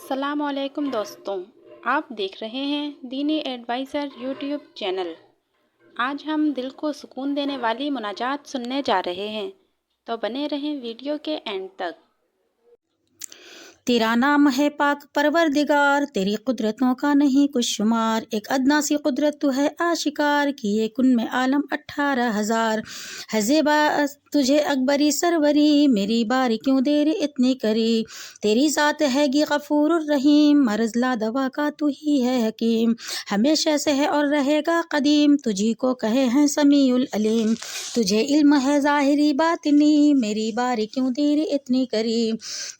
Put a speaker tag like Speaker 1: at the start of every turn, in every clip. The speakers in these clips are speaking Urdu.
Speaker 1: السلام علیکم دوستوں، آپ دیکھ رہے ہیں دینی ایڈوائزر یوٹیوب چینل۔ آج ہم دل کو سکون دینے والی مناجات سننے جا رہے ہیں، تو بنے رہیں ویڈیو کے اینڈ تک۔
Speaker 2: تیرا نام ہے پاک پروردگار، تیری قدرتوں کا نہیں کچھ شمار، ایک ادنا سی قدرت تو ہے آشکار، کیے کن میں عالم 18,000 ہے زیبا تجھے اکبری سروری، میری باری کیوں دیر اتنی کری، تیری ذات ہے گی غفور الرحیم، مرض لا دوا کا تو ہی ہے حکیم، ہمیشہ سے ہے اور رہے گا قدیم، تجھی کو کہے ہیں سمیع العلیم، تجھے علم ہے ظاہری باطنی، میری باری کیوں دیر اتنی کری،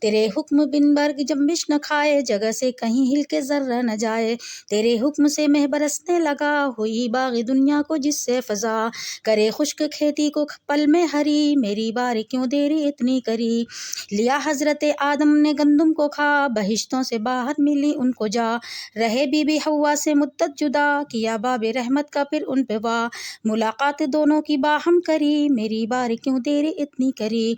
Speaker 2: تیرے حکم بن برگ جنبش نہ کھائے، جگہ سے کہیں ہل کے ذرہ نہ جائے، تیرے حکم سے مہ برسنے لگا، ہوئی باغ دنیا کو جس سے فضا، کرے خشک کھیتی کو پل میں ہری، میری باری کیوں دیری اتنی کری، لیا حضرت آدم نے گندم کو کھا، بہشتوں سے باہر ملی ان کو جا، رہے بی بی حوا سے مدت جدا، کیا باب رحمت کا پھر ان پہ وا، ملاقات دونوں کی باہم کری، میری باری کیوں دیری اتنی کری،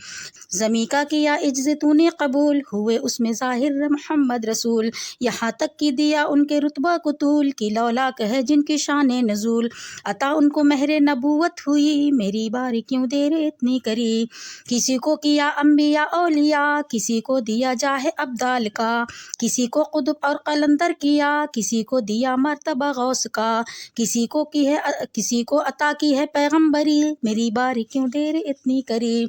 Speaker 2: زمیں کا کیا عجز تو نے قبول، ہوئے اس میں ظاہر محمد رسول، یہاں تک کی دیا ان کے رتبہ کو طول، کی لولاک ہے جن کی شان نزول، عطا ان کو مہر نبوت ہوئی، میری باری کیوں دیر اتنی کری، کسی کو کیا انبیاء اولیاء، کسی کو دیا جاہ ابدال کا، کسی کو قطب اور قلندر کیا، کسی کو دیا مرتبہ غوث کا، کسی کو عطا کی ہے پیغمبری، میری باری کیوں دیر اتنی کری،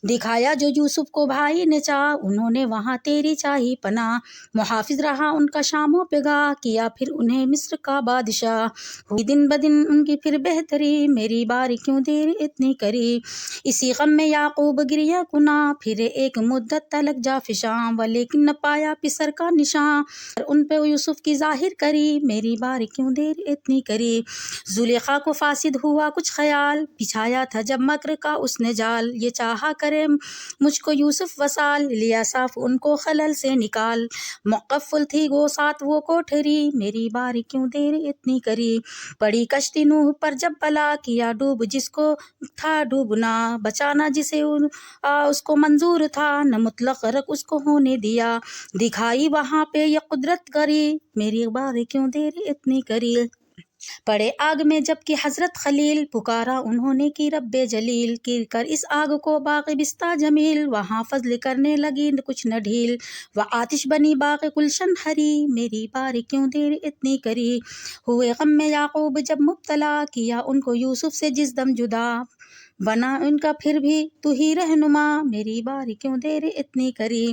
Speaker 2: دکھایا جو یوسف کو بھائی نے چاہ، انہوں نے وہاں تیری چاہی پناہ، محافظ رہا ان کا شاموں پہ گاہ، کیا پھر انہیں مصر کا بادشاہ، ہوئی دن بدن ان کی پھر بہتری، میری باری کیوں دیر اتنی کری، اسی غم میں یعقوب گریہ کنا، پھر ایک مدت تلک جا فشاں، ولیکن نہ پایا پسر کا نشاں، ان پہ یوسف کی ظاہر کری، میری باری کیوں دیر اتنی کری، زلیخا کو فاسد ہوا کچھ خیال، بچھایا تھا جب مکر کا اس نے جال، یہ چاہا کرے مجھ کو یوسف وصال، لیا صاف ان کو خلل سے نکال، مقفل تھی گو ساتھ وہ کوٹھری، میری باری کیوں دیر اتنی کری، پڑی کشتی نوح پر جب بلا، کیا ڈوب جس کو تھا ڈوبنا، بچانا جسے اس کو منظور تھا، نہ مطلق غرق اس کو ہونے دیا، دکھائی وہاں پہ یہ قدرت کری، میری باری کیوں دیر اتنی کری، پڑے آگ میں جب کہ حضرت خلیل، پکارا انہوں نے کی رب جلیل، گر کر اس آگ کو باغ بستہ جمیل، وہاں فضل کرنے لگی کچھ نہ ڈھیل، وہ آتش بنی باغ گلشن ہری، میری باری کیوں دیر اتنی کری، ہوئے غم میں یعقوب جب مبتلا، کیا ان کو یوسف سے جس دم جدا، بنا ان کا پھر بھی تو ہی رہنما، میری باری کیوں دیر اتنی کری،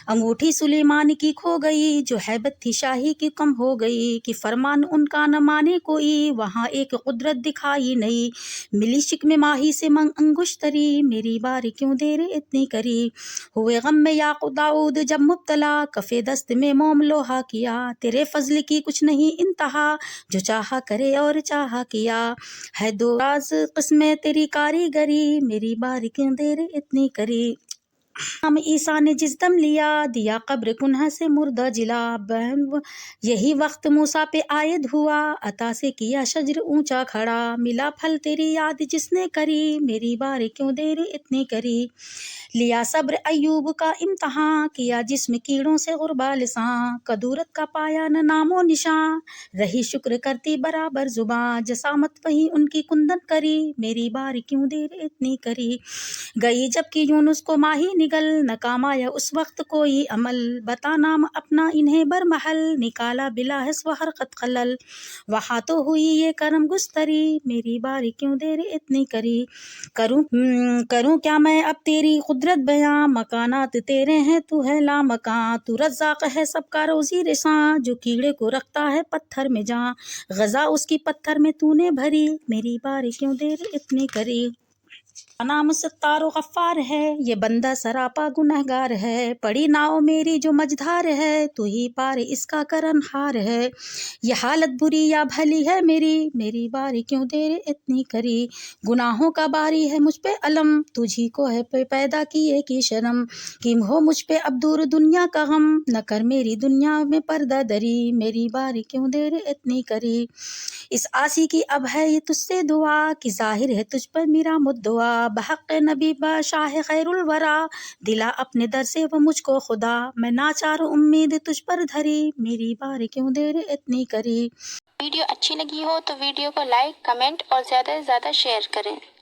Speaker 2: انگوٹھی سلیمان کی کھو گئی، جو ہیبت تھی شاہی کی کم ہو گئی، کہ فرمان ان کا نہ مانے کوئی، وہاں ایک قدرت دکھائی نہیں، ملی شکم ماہی سے انگشتری، میری باری کیوں دیر اتنی کری، ہوئے غم میں یعقوب داؤد جب مبتلا، کفے دست میں موم لوہا کیا، تیرے فضل کی کچھ نہیں انتہا، جو چاہا کرے اور چاہا کیا، ہے دو راز قسمیں تیری کاریگری، میری باری کیوں دیر اتنی کری، ہم عیسیٰ نے جس دم لیا، دیا قبر کنہ سے مردہ جلا، یہی وقت موسیٰ پہ عائد ہوا، عطا سے کیا شجر اونچا کھڑا، ملا پھل تیری یاد جس نے کری، میری باری کیوں دیر اتنی کری، لیا صبر ایوب کا امتحان، کیا جسم کیڑوں سے غربا لساں، کدورت کا پایا نہ نام و نشاں، رہی شکر کرتی برابر زباں، جسامت وہی ان کی کندن کری، میری باری کیوں دیر اتنی کری، گئی جب کہ یونس کو ماہی نگل، نہ کام آیا اس وقت کوئی عمل، بتا نام اپنا انہیں برمحل، نکالا بلا حس و حرکت خلل، وہاں تو ہوئی یہ کرم گستری، میری باری کیوں دیر اتنی کری، کروں کیا میں اب تیری قدرت بیاں، مکانات تیرے ہیں تو ہے لامکاں، تو رزاق ہے سب کا روزی رساں، جو کیڑے کو رکھتا ہے پتھر میں جاں، غذا اس کی پتھر میں تو نے بھری، میری باری کیوں دیر اتنی کری، نام ستار و غفار ہے، یہ بندہ سراپا گنہگار ہے، پڑی ناؤ میری جو مجدھار ہے، تو ہی پار اس کا کرن ہار ہے، یہ حالت بری یا بھلی ہے میری باری کیوں دیر اتنی کری، گناہوں کا باری ہے مجھ پہ علم، تجھی کو ہے پیدا کیے کی شرم، کہ ہو مجھ پہ اب دور دنیا کا غم، نہ کر میری دنیا میں پردہ دری، میری باری کیوں دیر اتنی کری، اس آسی کی اب ہے یہ تجھ سے دعا، کہ ظاہر ہے تجھ پر میرا مدعا، ہوا بحق نبی با شاہ خیر الورا، دلا اپنے در سے وہ مجھ کو خدا، میں ناچار امید تجھ پر دھری، میری بار کیوں دیر اتنی کری۔
Speaker 1: ویڈیو اچھی لگی ہو تو ویڈیو کو لائک، کمنٹ اور زیادہ سے زیادہ شیئر کریں۔